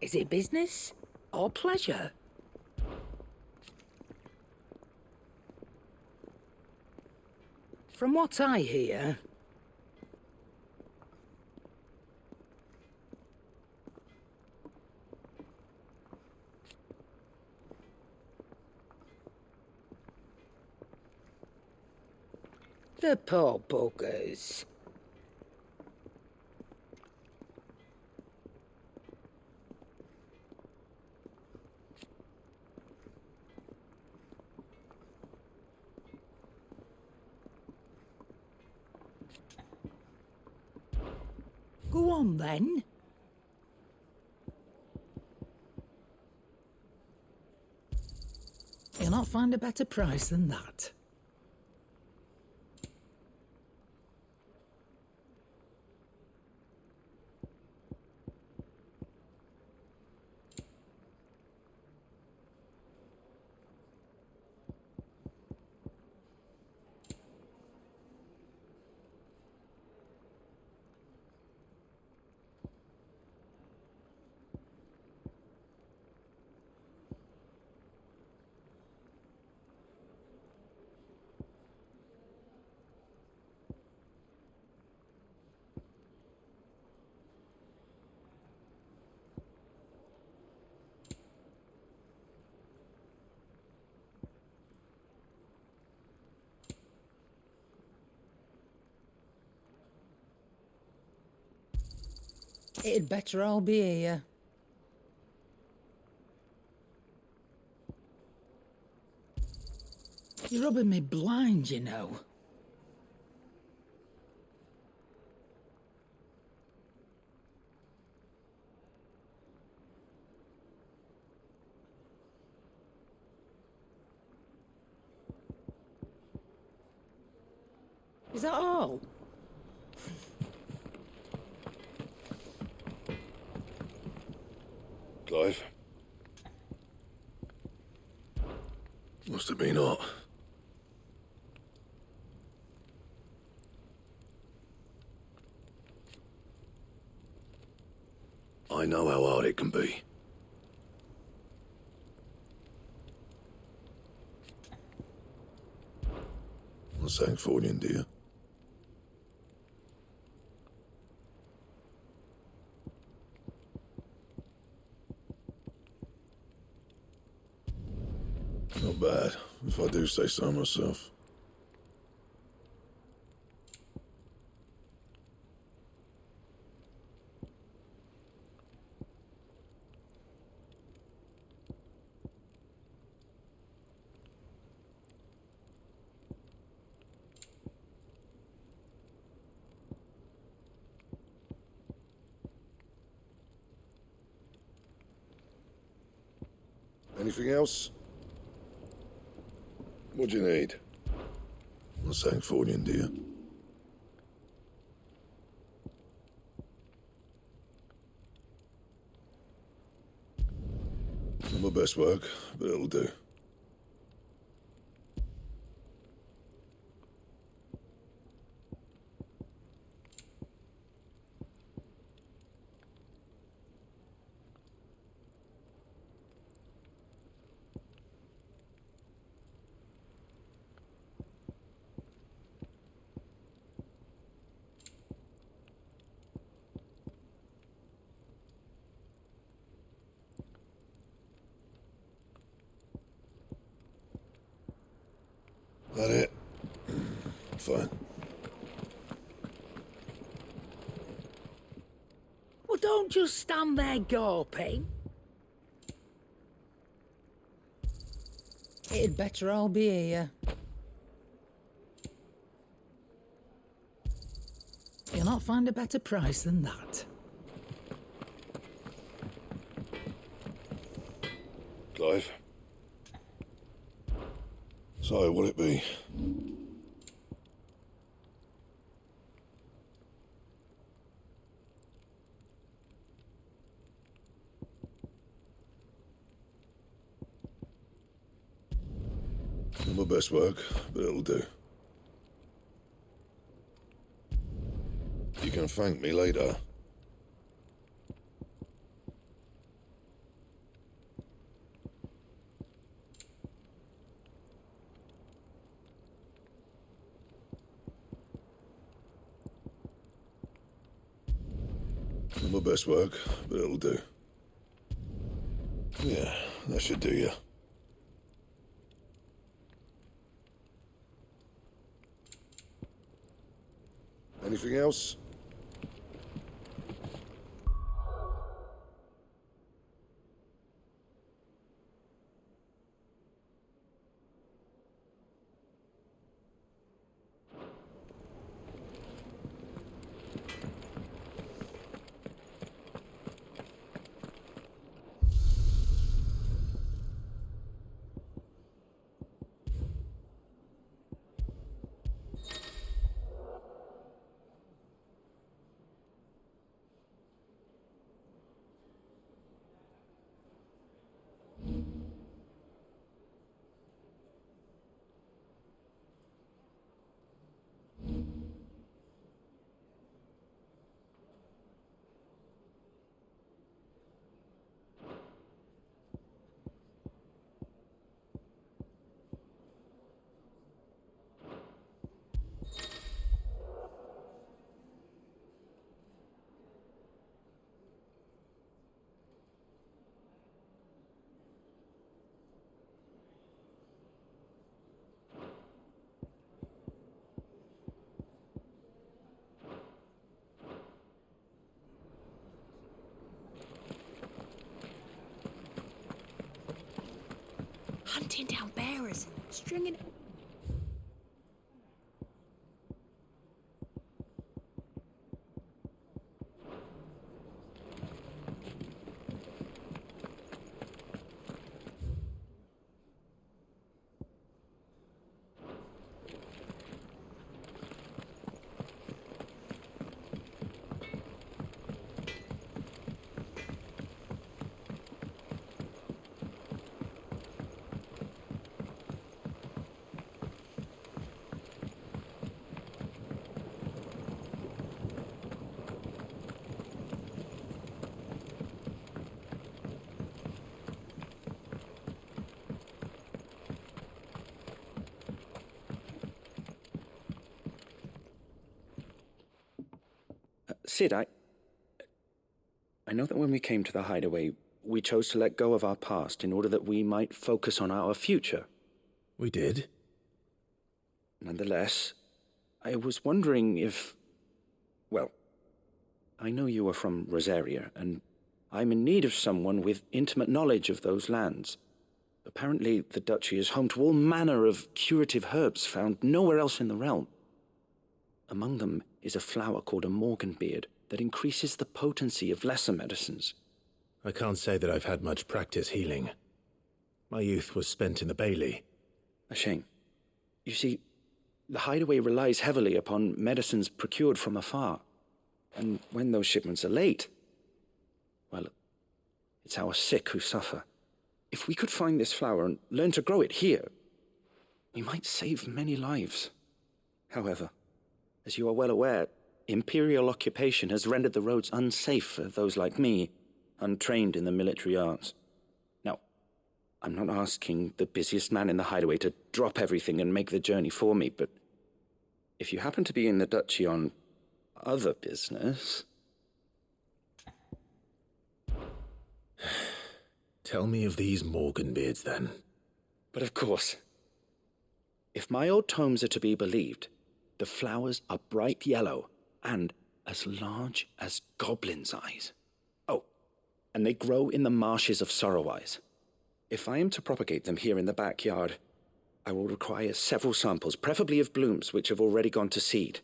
Is it business or pleasure? From what I hear, the poor buggers. Go on then. You'll not find a better price than that. It'd better all be here. You're rubbing me blind, you know. Is that all? Clive? Must have been hot. I know how hard it can be. I sang for you, dear. Not bad, if I do say so myself. Anything else? What do you need? I sang for you, dear. Not my best work, but it'll do. That it? Fine. Well, don't just stand there gawping. It'd better all be here. You'll not find a better price than that. Clive? So, what'll it be? Not my best work, but it'll do. You can thank me later. Not my best work, but it'll do. Yeah, that should do you. Anything else? Hunting down bearers, stringing... Sid, I know that when we came to the hideaway, we chose to let go of our past in order that we might focus on our future. We did? Nonetheless, I was wondering if... Well, I know you are from Rosaria, and I'm in need of someone with intimate knowledge of those lands. Apparently, the duchy is home to all manner of curative herbs found nowhere else in the realm. Among them is a flower called a morganbeard that increases the potency of lesser medicines. I can't say that I've had much practice healing. My youth was spent in the Bailey. A shame. You see, the hideaway relies heavily upon medicines procured from afar. And when those shipments are late, well, it's our sick who suffer. If we could find this flower and learn to grow it here, we might save many lives. However, as you are well aware, imperial occupation has rendered the roads unsafe for those like me, untrained in the military arts. Now, I'm not asking the busiest man in the hideaway to drop everything and make the journey for me, but if you happen to be in the duchy on other business... Tell me of these morganbeards, then. But of course, if my old tomes are to be believed, the flowers are bright yellow and as large as goblins' eyes. Oh, and they grow in the marshes of Sorrowwise. If I am to propagate them here in the backyard, I will require several samples, preferably of blooms which have already gone to seed.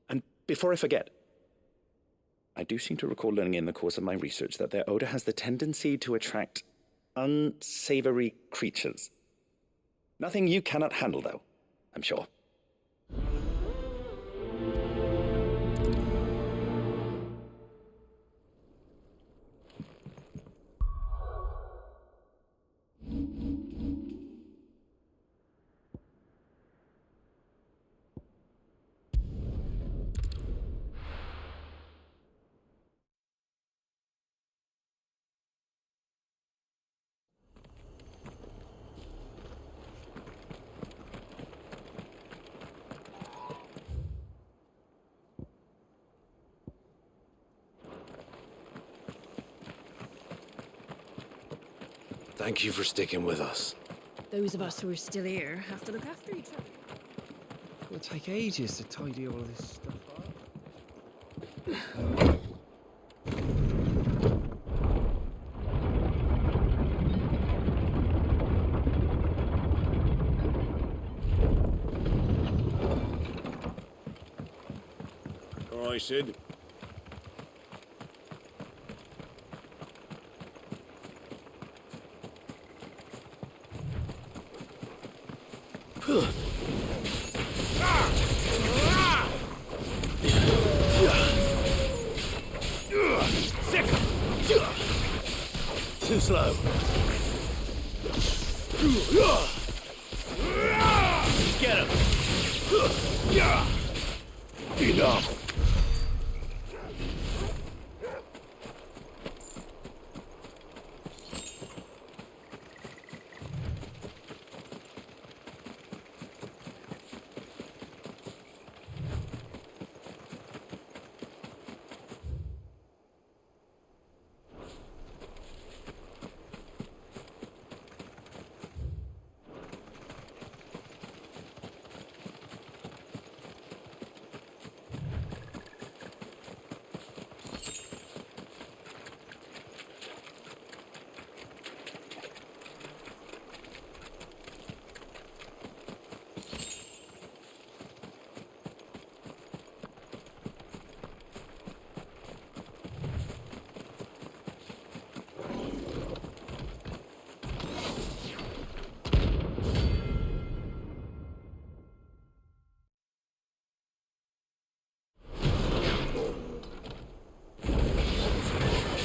And before I forget, I do seem to recall learning in the course of my research that their odor has the tendency to attract unsavory creatures. Nothing you cannot handle, though, I'm sure. Thank you for sticking with us. Those of us who are still here have to look after each other. It'll take ages to tidy all this stuff up. All right, Sid. Too slow. Get him! Enough!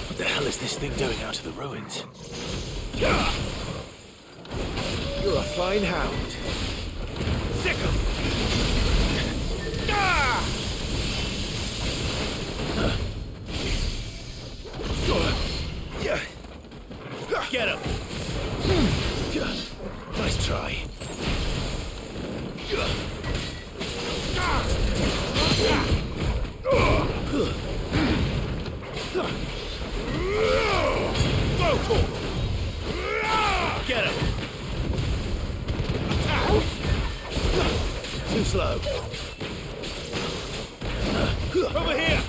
What the hell is this thing doing out of the ruins? You're a fine hound. Sick him! Get him! Nice try. Get him! Too slow. Over here!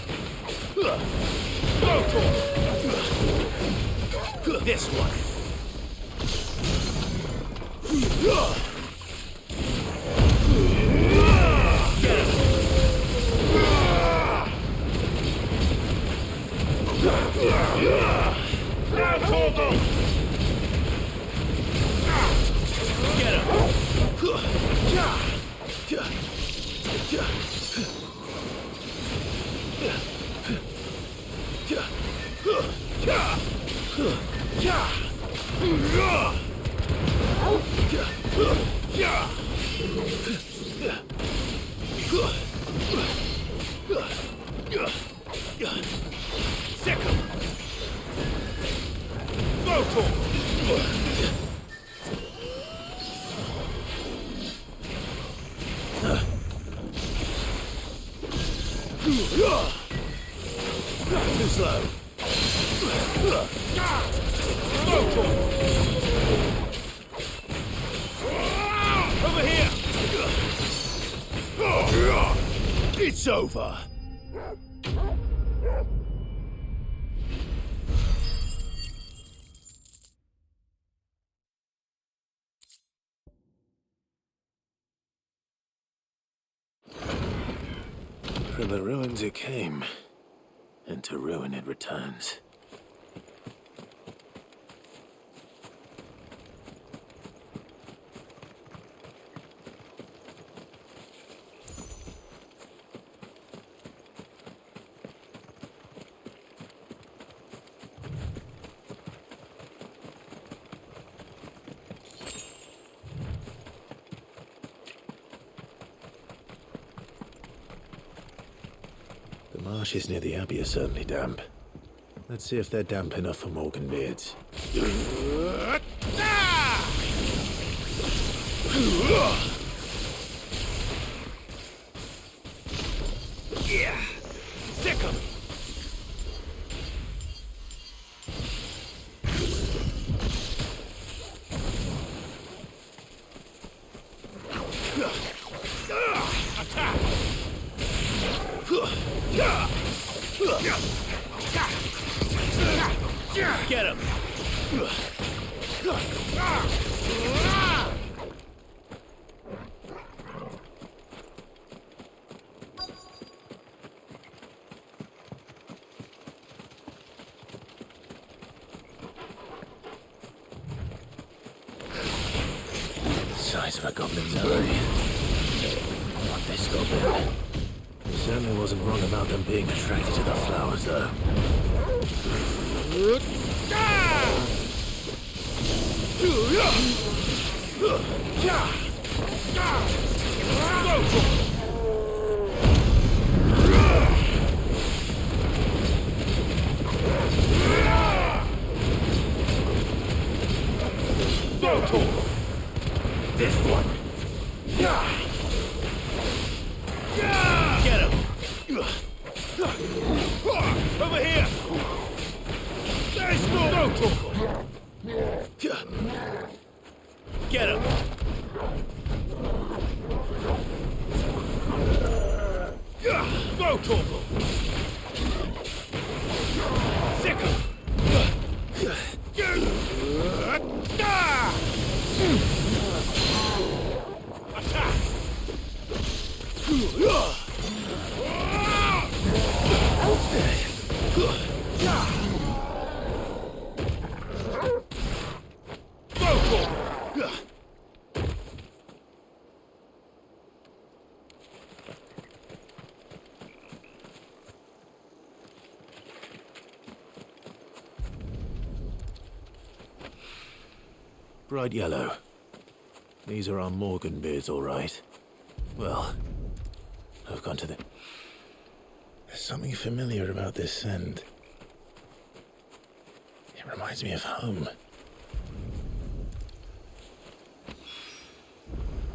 This one. Now, Corvo! Get him! Sick him! Go for him! Too slow. Over here! It's over. From the ruins it came, and to ruin it returns. The marshes near the Abbey are certainly damp. Let's see if they're damp enough for Morgan beards. Yeah! Sick him! Get him! Size of a goblin's eye. Not this goblin. He certainly wasn't wrong about them being attracted to the flowers, though. This one. Get him. Over here. Let's go. Get him. Go, Torval. Sick him. Attack. Bright yellow. These are our Morgan beards, all right. Well, I've gone to the... There's something familiar about this scent. It reminds me of home.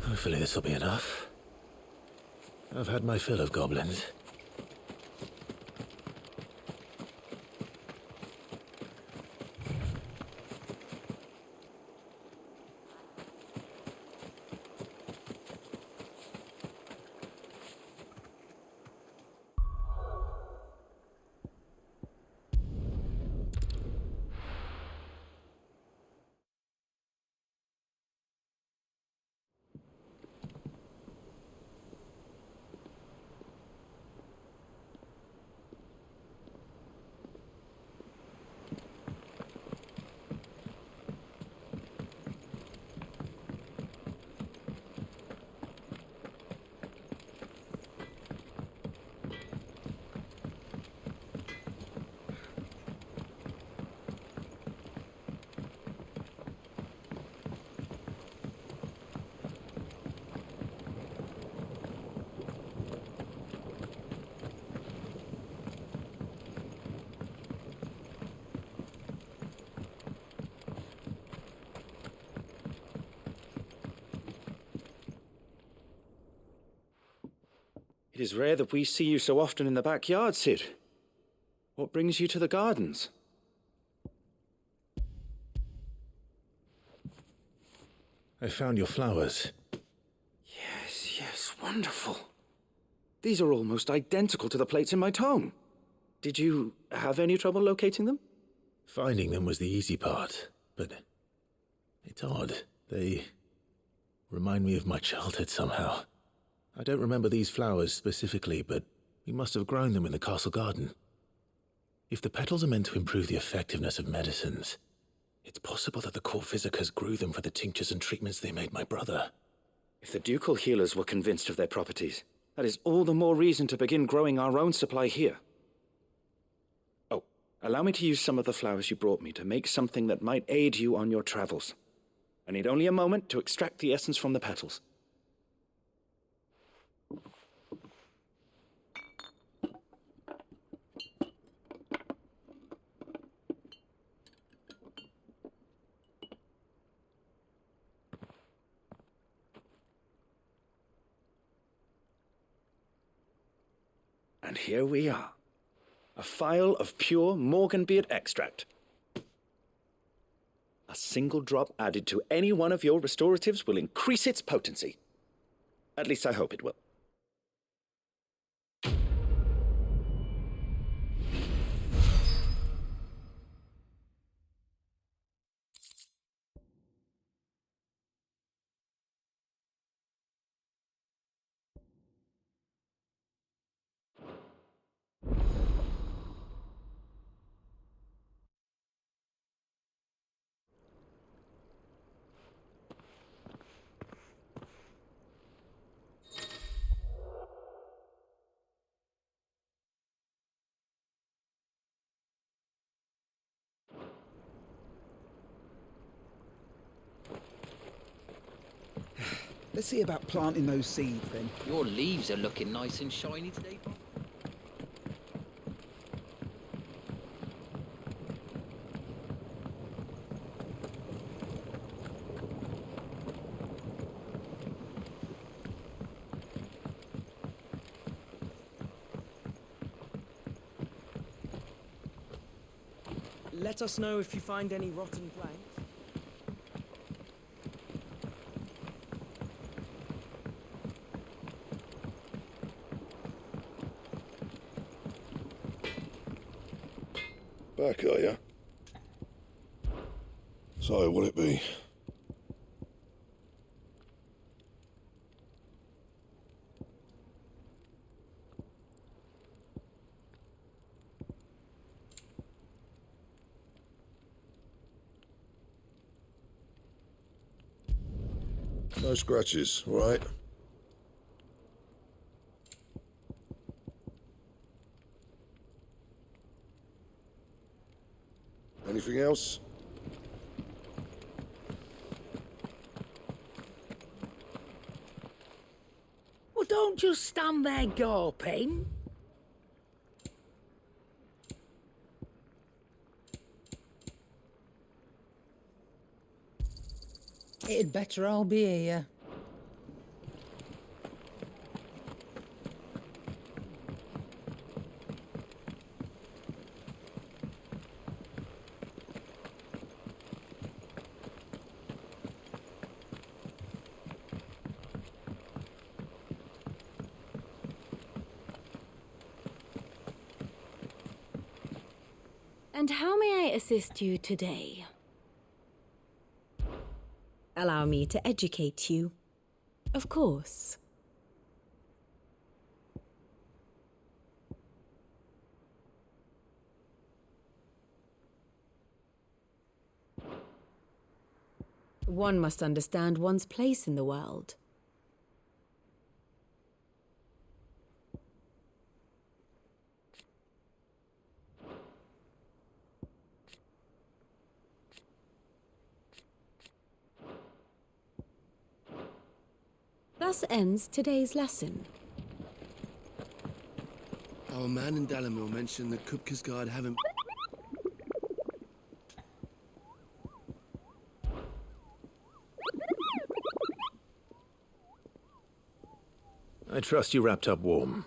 Hopefully this will be enough. I've had my fill of goblins. It is rare that we see you so often in the backyard, Sid. What brings you to the gardens? I found your flowers. Yes, wonderful. These are almost identical to the plates in my tome. Did you have any trouble locating them? Finding them was the easy part, but it's odd. They remind me of my childhood somehow. I don't remember these flowers specifically, but we must have grown them in the castle garden. If the petals are meant to improve the effectiveness of medicines, it's possible that the court physicers grew them for the tinctures and treatments they made my brother. If the ducal healers were convinced of their properties, that is all the more reason to begin growing our own supply here. Oh, allow me to use some of the flowers you brought me to make something that might aid you on your travels. I need only a moment to extract the essence from the petals. And here we are. A phial of pure Morganbeard extract. A single drop added to any one of your restoratives will increase its potency. At least I hope it will. Let's see about planting those seeds then. Your leaves are looking nice and shiny today, Bob. Let us know if you find any rotten planks. Back, are ya? So, what'll it be? No scratches, all right? Anything else? Well, don't just stand there gawping. It'd better all be here. And how may I assist you today? Allow me to educate you. Of course. One must understand one's place in the world. Thus ends today's lesson. Our man in Dalamil mentioned that Kupka's guard haven't... I trust you wrapped up warm.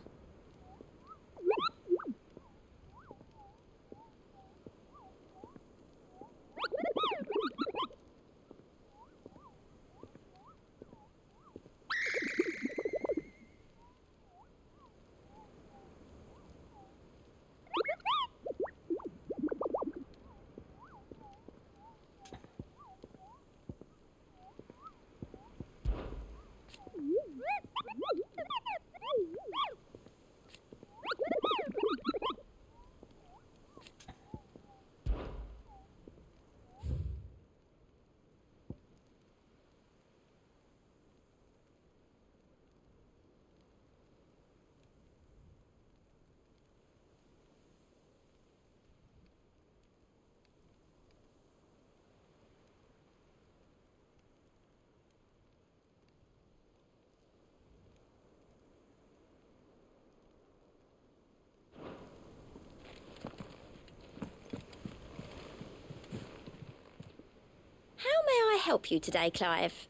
How may I help you today, Clive?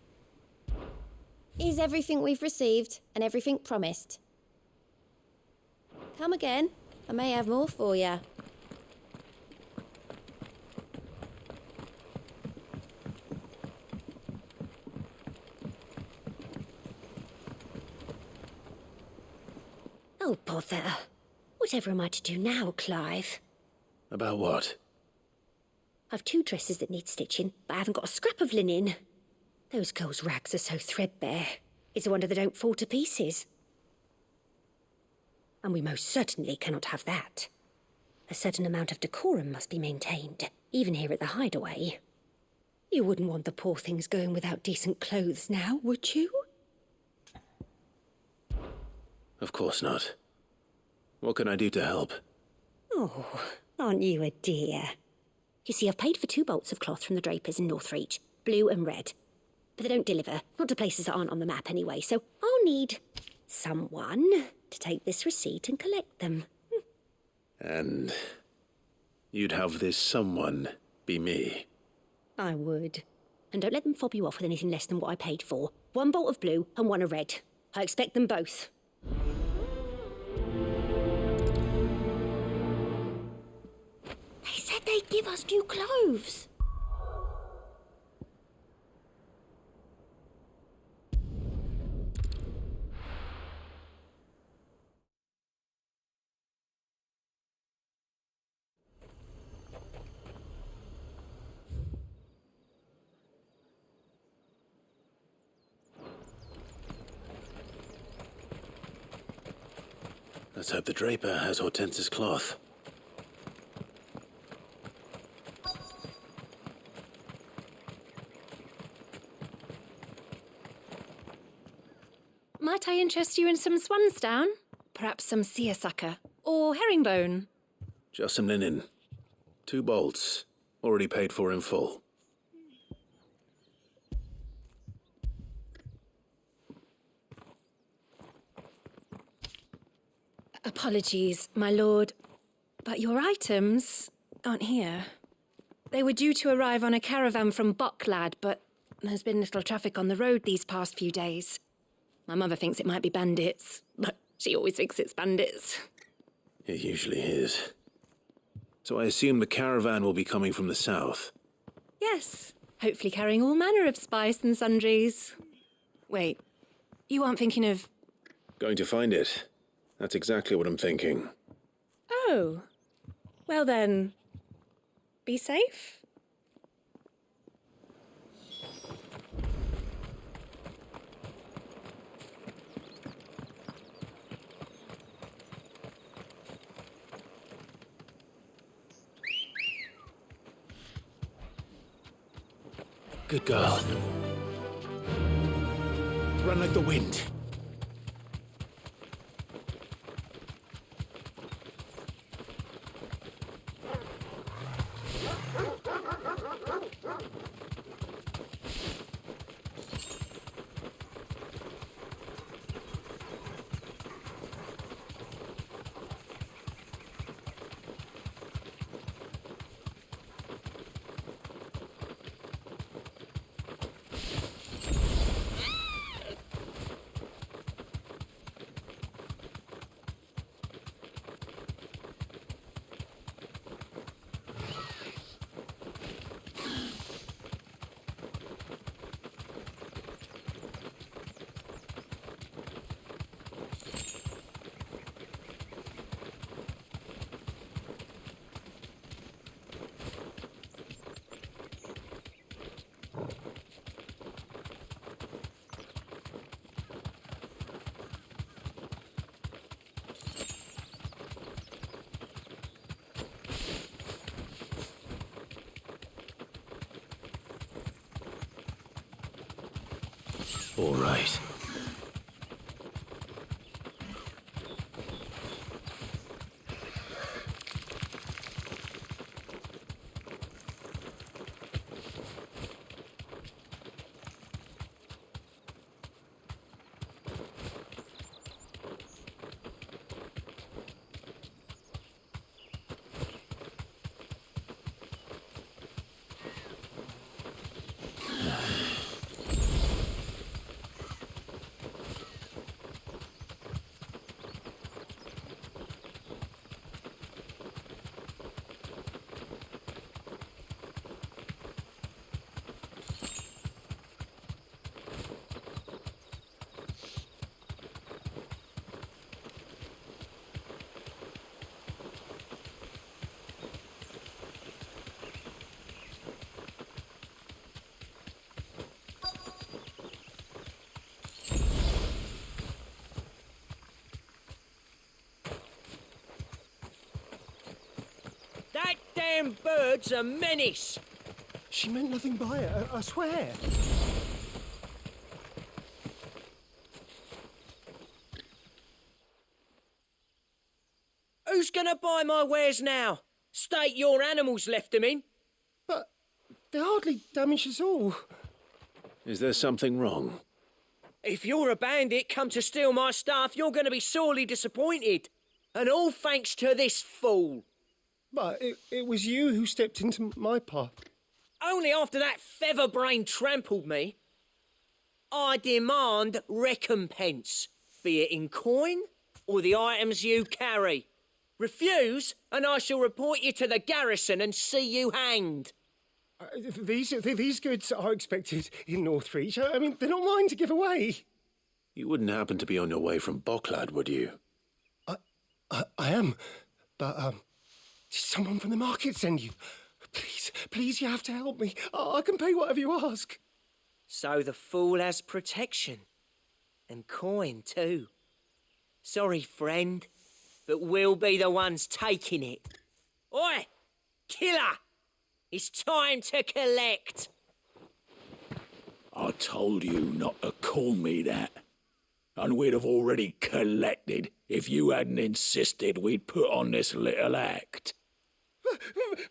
Is everything we've received and everything promised? Come again. I may have more for you. Oh, bother. Whatever am I to do now, Clive? About what? I've 2 dresses that need stitching, but I haven't got a scrap of linen. Those girls' rags are so threadbare. It's a wonder they don't fall to pieces. And we most certainly cannot have that. A certain amount of decorum must be maintained, even here at the hideaway. You wouldn't want the poor things going without decent clothes now, would you? Of course not. What can I do to help? Oh, aren't you a dear? You see, I've paid for 2 bolts of cloth from the drapers in Northreach, blue and red. but they don't deliver. Not to places that aren't on the map anyway, so I'll need someone to take this receipt and collect them. And you'd have this someone be me. I would. And don't let them fob you off with anything less than what I paid for. 1 bolt of blue and 1 of red. I expect them both. They said they'd give us new clothes. Let's hope the draper has Hortense's cloth. Might I interest you in some swansdown? Perhaps some seersucker? Or herringbone? Just some linen. 2 bolts. Already paid for in full. Apologies, my lord, but your items aren't here. They were due to arrive on a caravan from Bucklad, but there's been little traffic on the road these past few days. My mother thinks it might be bandits, but she always thinks it's bandits. It usually is. So I assume the caravan will be coming from the south. Yes, hopefully carrying all manner of spice and sundries. Wait, you aren't thinking of... Going to find it. That's exactly what I'm thinking. Oh, well then, be safe. Good girl. Run like the wind. All right. That damn bird's a menace. She meant nothing by it, I swear. Who's gonna buy my wares now? State your animals left them in. But they hardly damaged us all. Is there something wrong? If you're a bandit come to steal my stuff, you're going to be sorely disappointed. And all thanks to this fool. But it was you who stepped into my path. Only after that feather-brain trampled me. I demand recompense, be it in coin or the items you carry. Refuse, and I shall report you to the garrison and see you hanged. These goods are expected in Northreach. I mean, they're not mine to give away. You wouldn't happen to be on your way from Bocklad, would you? I am, but did someone from the market send you? Please, you have to help me. I can pay whatever you ask. So the fool has protection. And coin, too. Sorry, friend, but we'll be the ones taking it. Oi! Killer! It's time to collect. I told you not to call me that. And we'd have already collected if you hadn't insisted we'd put on this little act.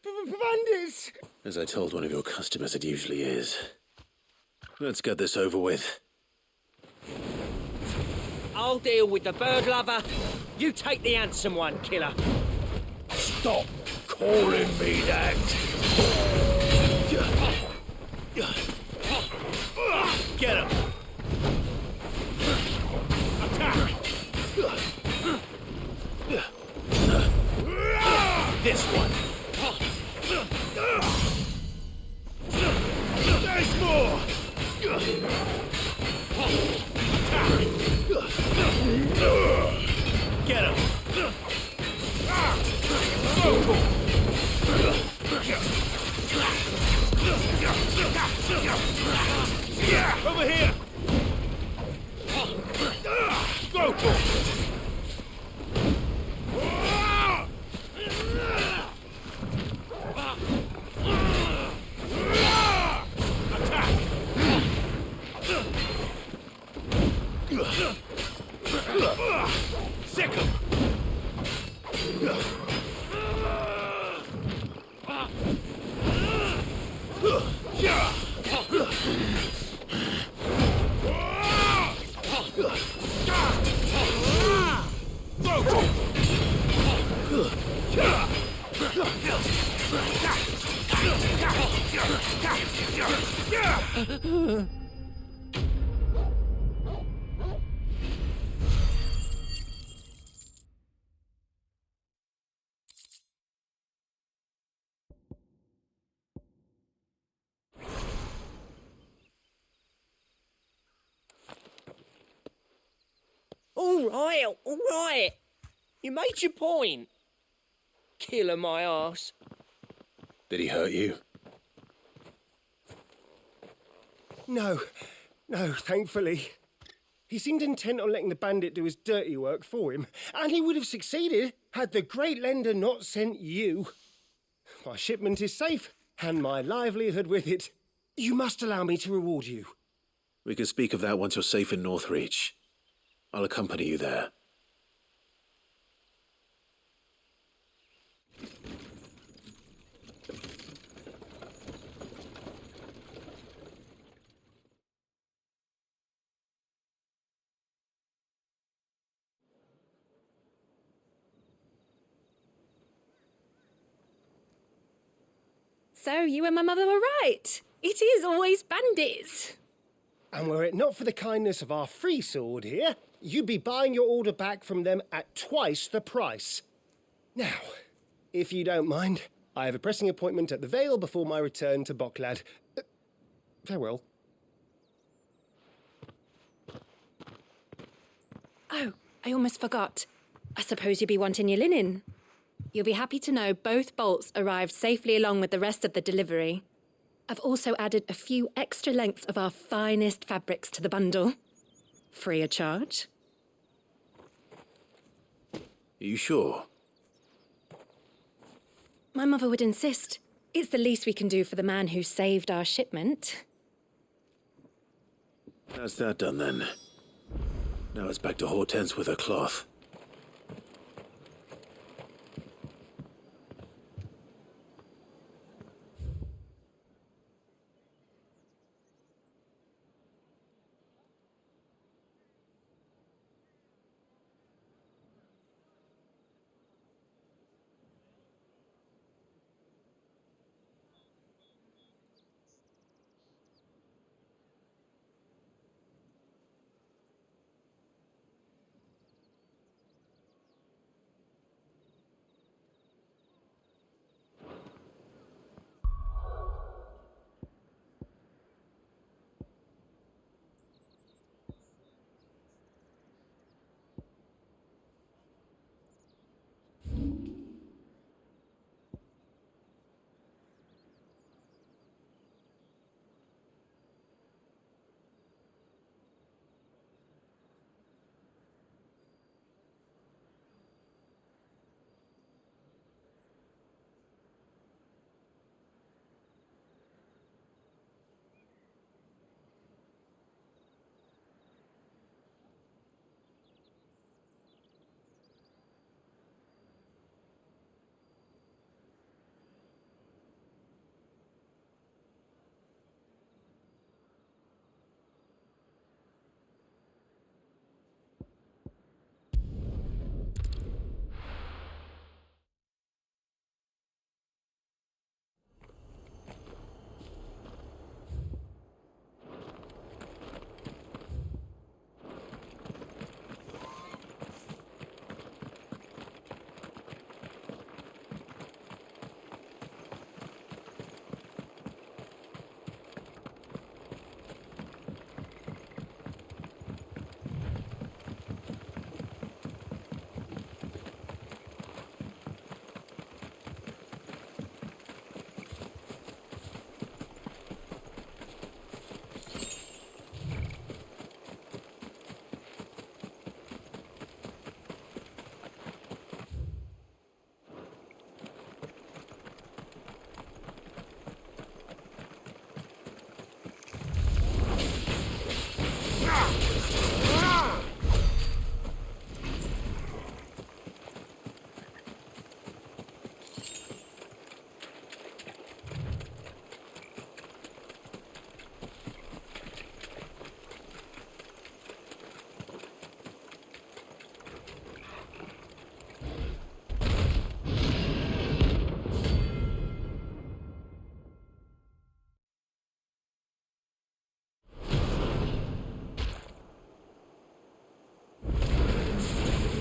Bandits! As I told one of your customers, it usually is. Let's get this over with. I'll deal with the bird lover. You take the handsome one, killer. Stop calling me that. Get him! Attack! This one! There's more! Get him! Over here! Go for it! Sick him! All right. You made your point. Killer my arse. Did he hurt you? No, thankfully. He seemed intent on letting the bandit do his dirty work for him, and he would have succeeded had the great lender not sent you. My shipment is safe, and my livelihood with it. You must allow me to reward you. We can speak of that once you're safe in Northreach. I'll accompany you there. So you and my mother were right. It is always bandits. And were it not for the kindness of our free sword here, you'd be buying your order back from them at twice the price. Now, if you don't mind, I have a pressing appointment at the Vale before my return to Bocklad. Farewell. Oh, I almost forgot. I suppose you'll be wanting your linen. You'll be happy to know both bolts arrived safely along with the rest of the delivery. I've also added a few extra lengths of our finest fabrics to the bundle. Free of charge. Are you sure? My mother would insist. It's the least we can do for the man who saved our shipment. That's that done then. Now it's back to Hortense with her cloth.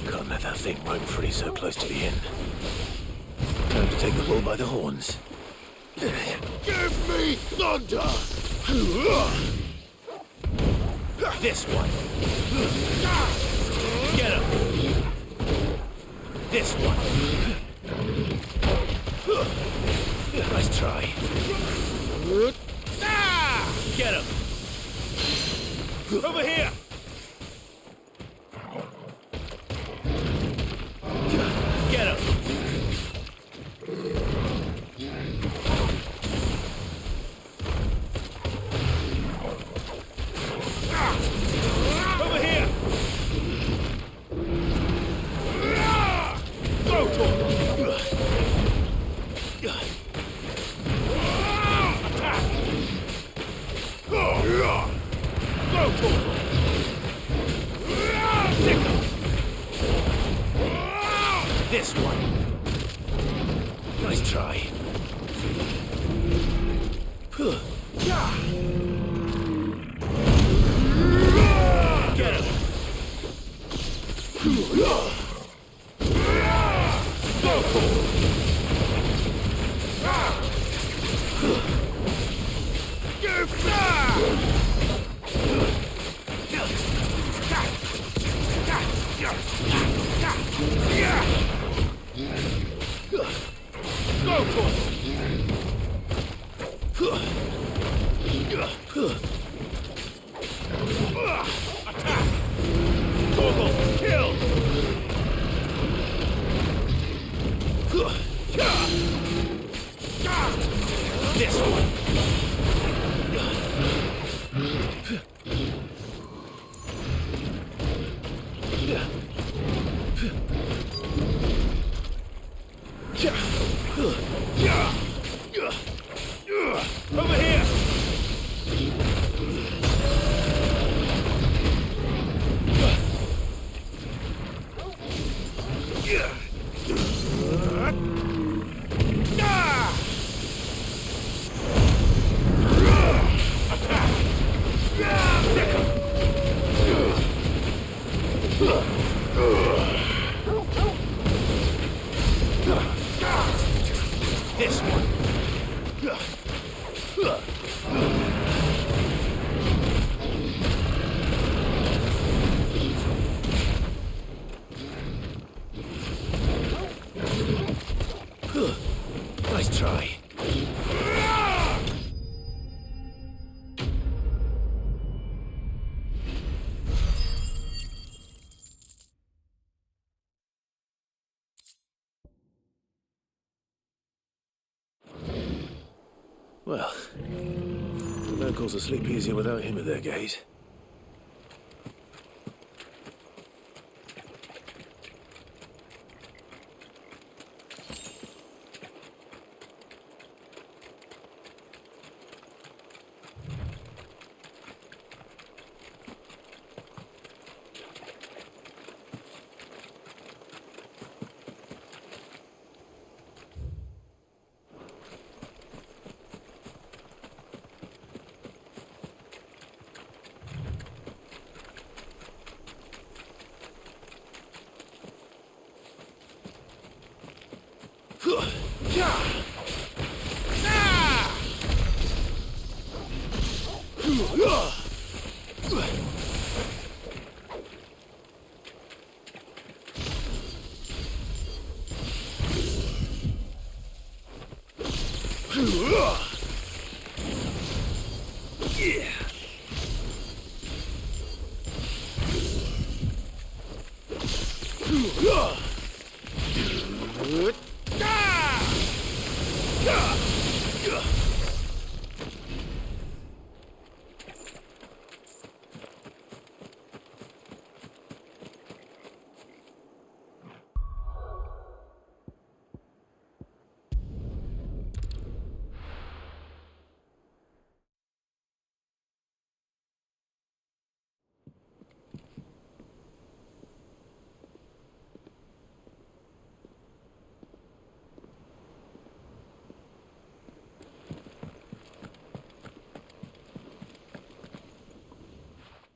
Can't let that thing roam free so close to the inn. Time to take the bull by the horns. Give me thunder! This one. Get him. This one. Nice try. Get him. Over here. Get him. Over here. Go for it. Attack. Go for it. Stick him. This one. Nice try. Get him. Go for it. Give that! Go for it! Attack! Total kill! This one! Over here! This one. Nice try. Well, the locals will sleep easier without him at their gate.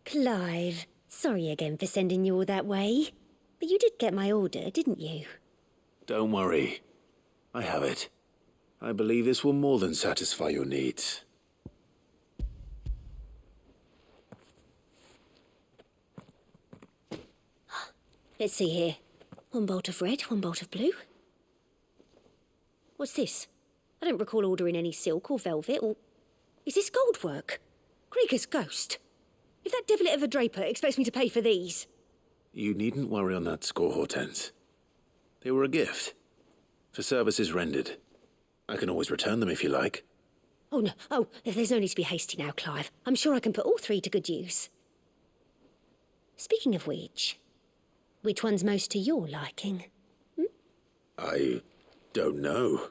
Clive, sorry again for sending you all that way. But you did get my order, didn't you? Don't worry. I have it. I believe this will more than satisfy your needs. Let's see here. One bolt of red, one bolt of blue. What's this? I don't recall ordering any silk or velvet or... Is this gold work? Krieger's ghost. If that devilet of a draper expects me to pay for these... You needn't worry on that score, Hortense. They were a gift. For services rendered. I can always return them if you like. Oh, no. Oh, there's no need to be hasty now, Clive. I'm sure I can put all three to good use. Speaking of which one's most to your liking? I don't know.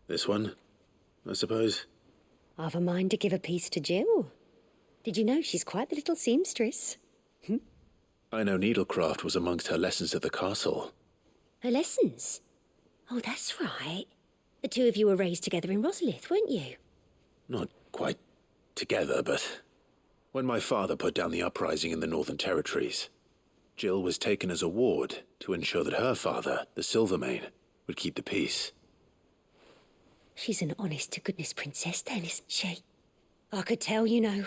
This one, I suppose. I've a mind to give a piece to Jill. Did you know she's quite the little seamstress? I know needlecraft was amongst her lessons at the castle. Her lessons? Oh, that's right. The two of you were raised together in Rosalith, weren't you? Not quite together, but when my father put down the uprising in the Northern Territories, Jill was taken as a ward to ensure that her father, the Silvermane, would keep the peace. She's an honest-to-goodness princess then, isn't she? I could tell, you know.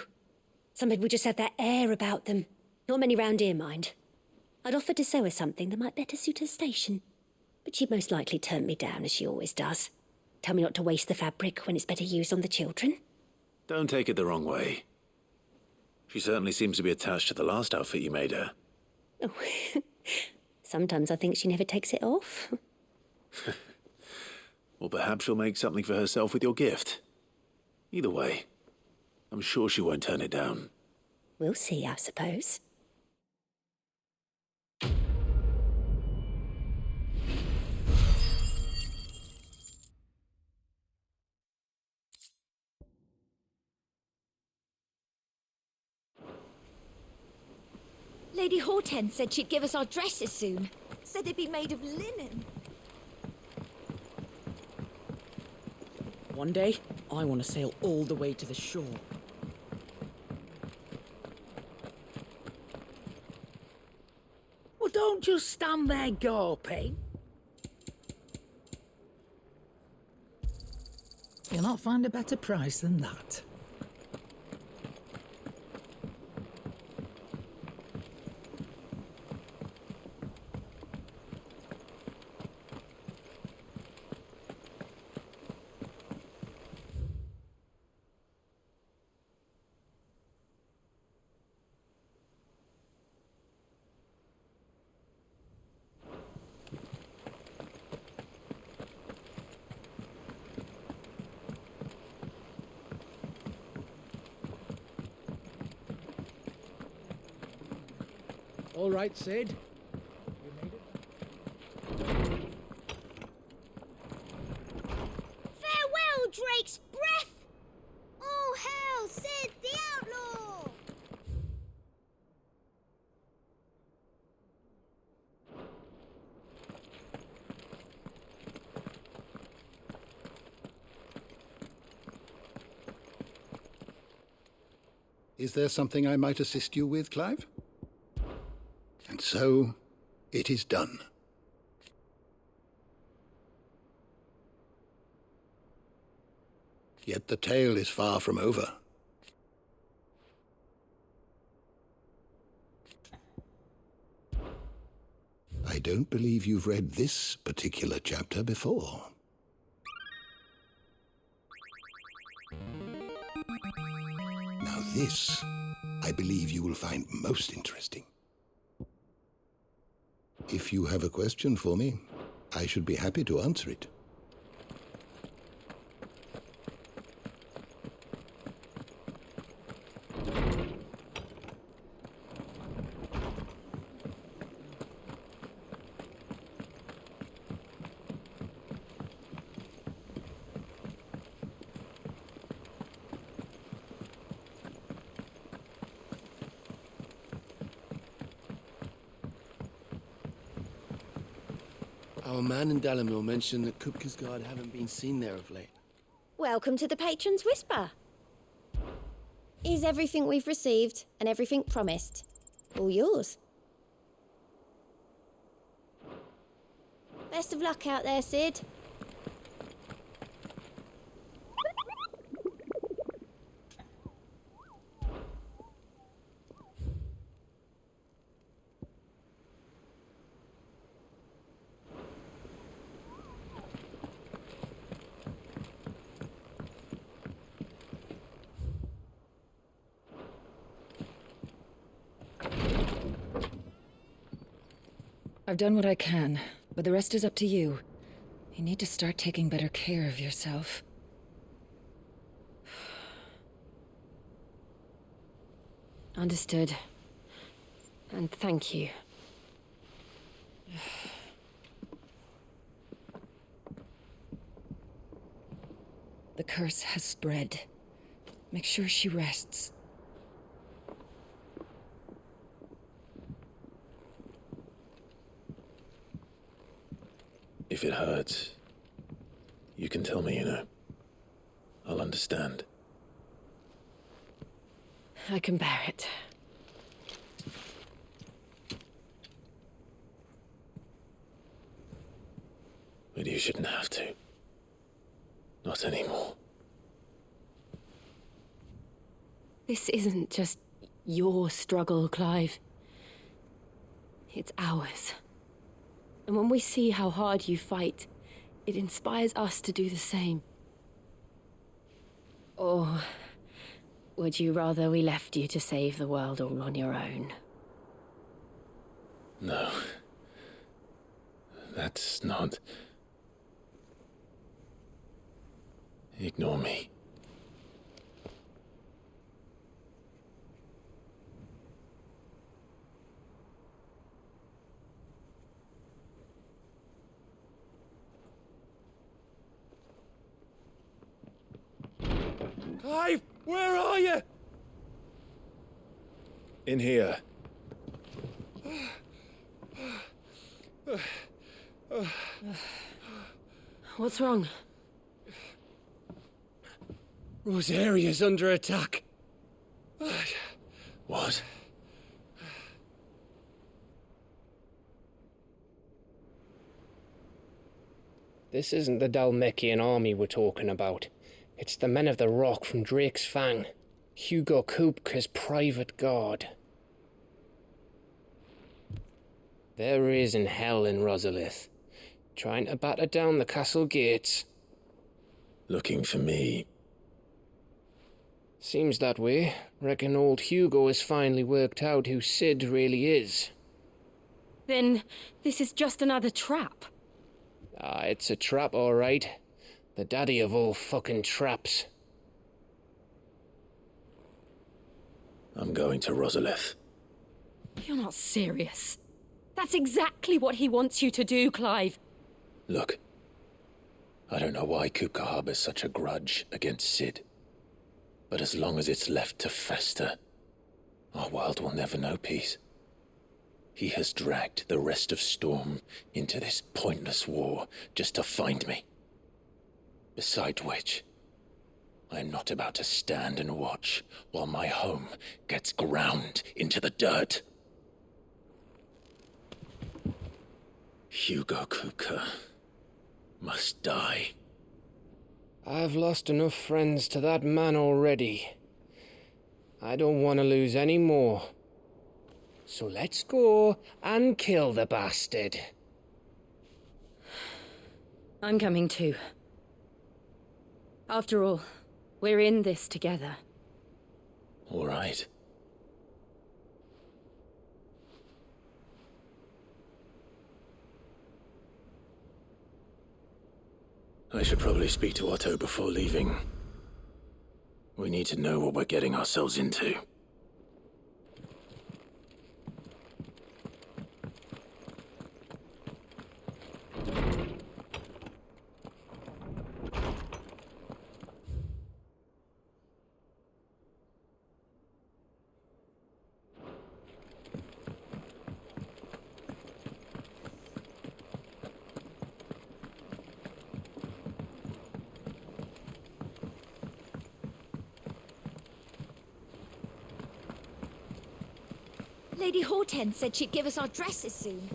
Some people just have that air about them. Not many round here, mind. I'd offered to sew her something that might better suit her station. But she'd most likely turn me down, as she always does. Tell me not to waste the fabric when it's better used on the children. Don't take it the wrong way. She certainly seems to be attached to the last outfit you made her. Oh, sometimes I think she never takes it off. Or perhaps she'll make something for herself with your gift. Either way, I'm sure she won't turn it down. We'll see, I suppose. Lady Hortense said she'd give us our dresses soon. Said they'd be made of linen. One day, I want to sail all the way to the shore. Well, don't just stand there gawping. You'll not find a better price than that. All right, Sid. You made it? Farewell, Drake's breath! All hail Sid the Outlaw! Is there something I might assist you with, Clive? And so, it is done. Yet the tale is far from over. I don't believe you've read this particular chapter before. Now this, I believe you will find most interesting. If you have a question for me, I should be happy to answer it. Our man in Dalamil mentioned that Kupka's guard haven't been seen there of late. Welcome to the Patron's Whisper. Is everything we've received and everything promised all yours? Best of luck out there, Sid. I've done what I can, but the rest is up to you. You need to start taking better care of yourself. Understood. And thank you. The curse has spread. Make sure she rests. If it hurts, you can tell me, I'll understand. I can bear it. But you shouldn't have to. Not anymore. This isn't just your struggle, Clive. It's ours. And when we see how hard you fight, it inspires us to do the same. Or would you rather we left you to save the world all on your own? No. That's not... Ignore me. Clive, where are you? In here. What's wrong? Rosaria's under attack. What? This isn't the Dalmekian army we're talking about. It's the men of the Rock from Drake's Fang. Hugo Kupka's private guard. There is in hell in Rosalith, trying to batter down the castle gates. Looking for me. Seems that way. Reckon old Hugo has finally worked out who Sid really is. Then this is just another trap. Ah, it's a trap, all right. The daddy of all fucking traps. I'm going to Rosalith. You're not serious. That's exactly what he wants you to do, Clive. Look, I don't know why Kupka harbors such a grudge against Sid. But as long as it's left to fester, our world will never know peace. He has dragged the rest of Storm into this pointless war just to find me. Besides which, I am not about to stand and watch while my home gets ground into the dirt. Hugo Kupka must die. I've lost enough friends to that man already. I don't want to lose any more. So let's go and kill the bastard. I'm coming too. After all, we're in this together. All right. I should probably speak to Otto before leaving. We need to know what we're getting ourselves into. Lady Hortense said she'd give us our dresses soon.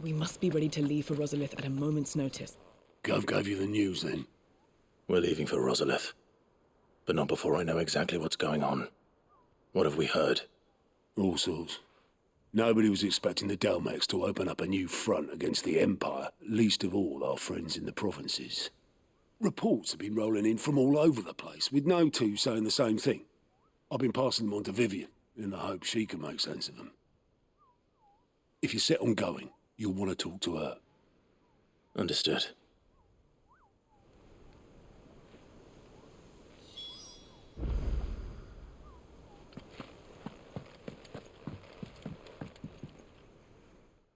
We must be ready to leave for Rosalith at a moment's notice. Gov gave you the news, then? We're leaving for Rosalith. But not before I know exactly what's going on. What have we heard? All sorts. Nobody was expecting the Dalmex to open up a new front against the Empire, least of all our friends in the provinces. Reports have been rolling in from all over the place, with no two saying the same thing. I've been passing them on to Vivian, in the hope she can make sense of them. If you're set on going, you'll want to talk to her. Understood.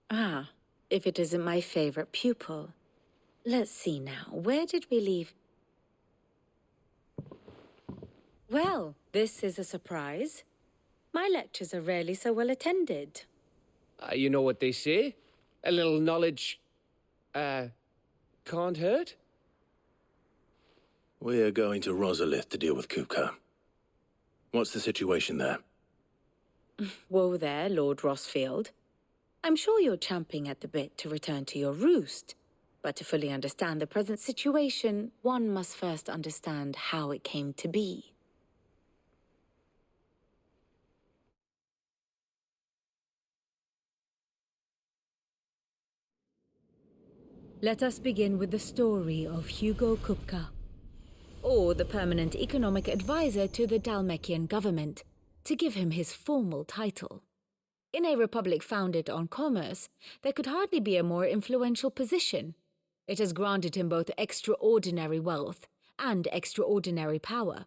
Ah, if it isn't my favorite pupil. Let's see now, where did we leave? Well, this is a surprise. My lectures are rarely so well attended. You know what they say? A little knowledge, can't hurt? We're going to Rosalith to deal with Kupka. What's the situation there? Whoa there, Lord Rossfield. I'm sure you're champing at the bit to return to your roost. But to fully understand the present situation, one must first understand how it came to be. Let us begin with the story of Hugo Kupka, or the permanent economic advisor to the Dalmekian government, to give him his formal title. In a republic founded on commerce, there could hardly be a more influential position. It has granted him both extraordinary wealth and extraordinary power.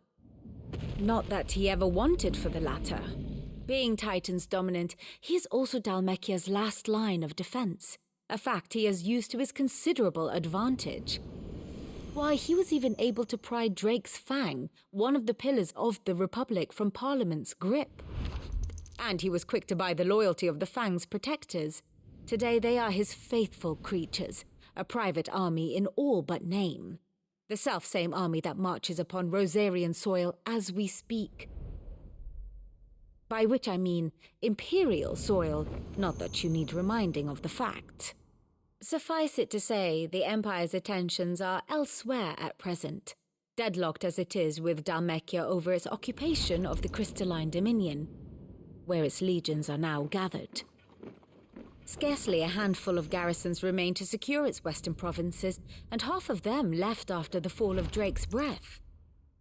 Not that he ever wanted for the latter. Being Titan's dominant, he is also Dalmekia's last line of defense, a fact he has used to his considerable advantage. Why, he was even able to pry Drake's Fang, one of the pillars of the Republic, from Parliament's grip. And he was quick to buy the loyalty of the Fang's protectors. Today they are his faithful creatures, a private army in all but name. The self-same army that marches upon Rosarian soil as we speak. By which I mean imperial soil, not that you need reminding of the fact. Suffice it to say, the Empire's attentions are elsewhere at present, deadlocked as it is with Dalmekia over its occupation of the Crystalline Dominion, where its legions are now gathered. Scarcely a handful of garrisons remain to secure its western provinces, and half of them left after the fall of Drake's Breath.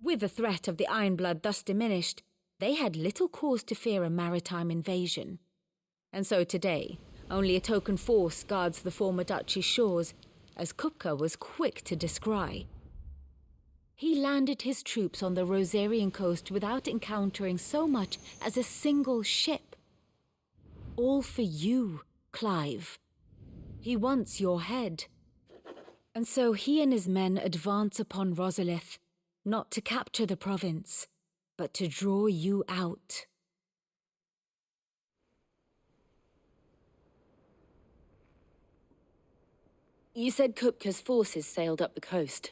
With the threat of the Ironblood thus diminished, they had little cause to fear a maritime invasion. And so today, only a token force guards the former duchy's shores, as Kupka was quick to descry. He landed his troops on the Rosarian coast without encountering so much as a single ship. All for you, Clive. He wants your head. And so he and his men advance upon Rosalith, not to capture the province, but to draw you out. You said Kupka's forces sailed up the coast.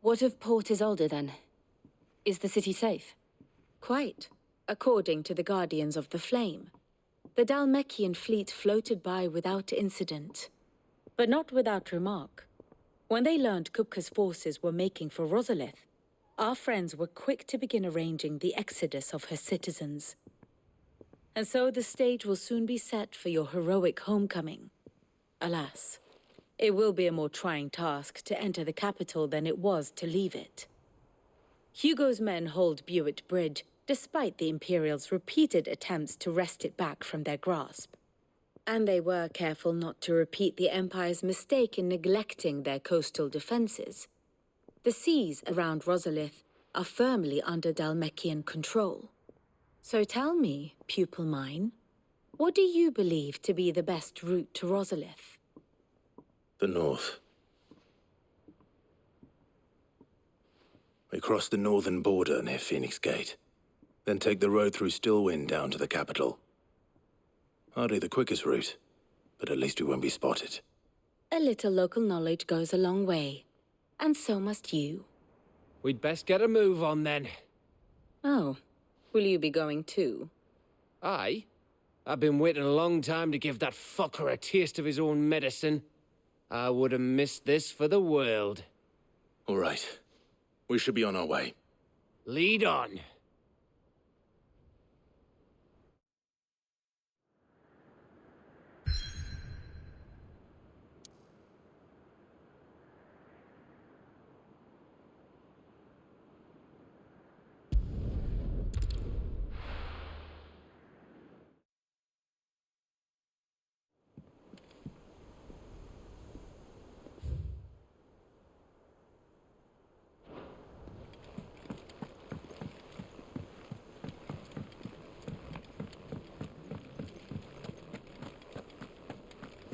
What of Port Isolde, then? Is the city safe? Quite, according to the Guardians of the Flame. The Dalmekian fleet floated by without incident, but not without remark. When they learned Kupka's forces were making for Rosalith, our friends were quick to begin arranging the exodus of her citizens. And so the stage will soon be set for your heroic homecoming. Alas, it will be a more trying task to enter the capital than it was to leave it. Hugo's men hold Buet Bridge, despite the Imperials' repeated attempts to wrest it back from their grasp. And they were careful not to repeat the Empire's mistake in neglecting their coastal defenses. The seas around Rosalith are firmly under Dalmekian control. So tell me, pupil mine, what do you believe to be the best route to Rosalith? The north. We cross the northern border near Phoenix Gate, then take the road through Stillwind down to the capital. Hardly the quickest route, but at least we won't be spotted. A little local knowledge goes a long way, and so must you. We'd best get a move on then. Oh, will you be going too? Aye. I've been waiting a long time to give that fucker a taste of his own medicine. I would have missed this for the world. All right. We should be on our way. Lead on.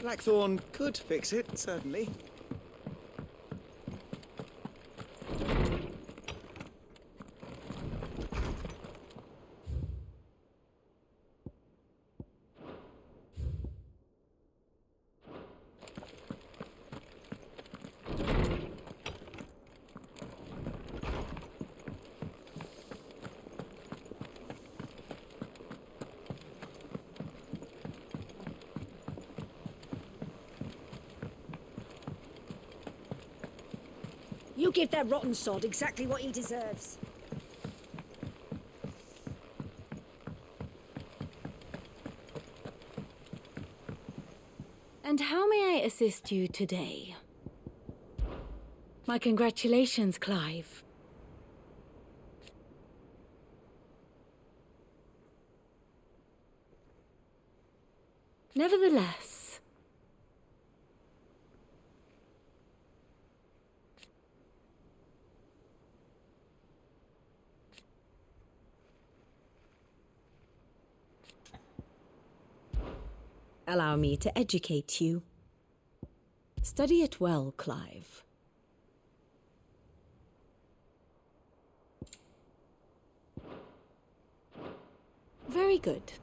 Blackthorn could fix it, certainly. You give that rotten sod exactly what he deserves. And how may I assist you today? My congratulations, Clive. Nevertheless, allow me to educate you. Study it well, Clive. very good.